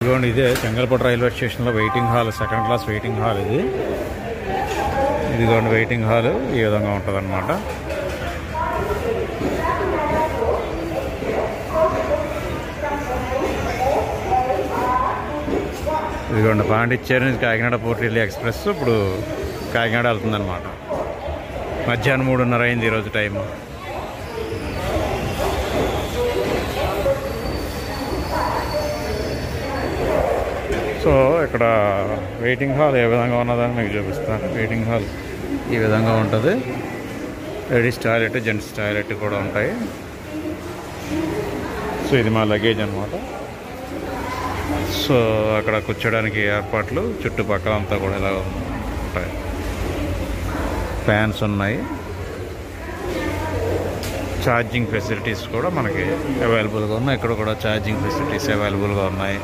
ఇదిగోండి ఇదే చెంగల్పట్టు రైల్వే స్టేషన్లో waiting hall, second class waiting hall ఇది. ఇదిగోండి వెయిటింగ్ హాల్ ఈ విధంగా ఉంటుంది అన్నమాట. ఇదిగోండి పాండిచ్చేరి నుంచి కాకినాడ పోర్ట్ ఢిల్లీ ఎక్స్ప్రెస్ ఇప్పుడు కాకినాడ వెళ్తుందన్నమాట. మధ్యాహ్నం 3:30 అయింది ఈరోజు టైము. సో ఇక్కడ వెయిటింగ్ హాల్ ఏ విధంగా ఉన్నదని మీకు చూపిస్తాను. వెయిటింగ్ హాల్ ఈ విధంగా ఉంటుంది. లేడీస్ టాయిలెట్, జెంట్స్ టాయిలెట్ కూడా ఉంటాయి. సో ఇది మా లగేజ్ అన్నమాట. సో అక్కడ కూర్చోడానికి ఏర్పాట్లు చుట్టుపక్కల అంతా కూడా ఇలా ఉంటాయి. ఫ్యాన్స్ ఉన్నాయి. ఛార్జింగ్ ఫెసిలిటీస్ కూడా మనకి అవైలబుల్గా ఉన్నాయి. ఇక్కడ కూడా ఛార్జింగ్ ఫెసిలిటీస్ అవైలబుల్గా ఉన్నాయి.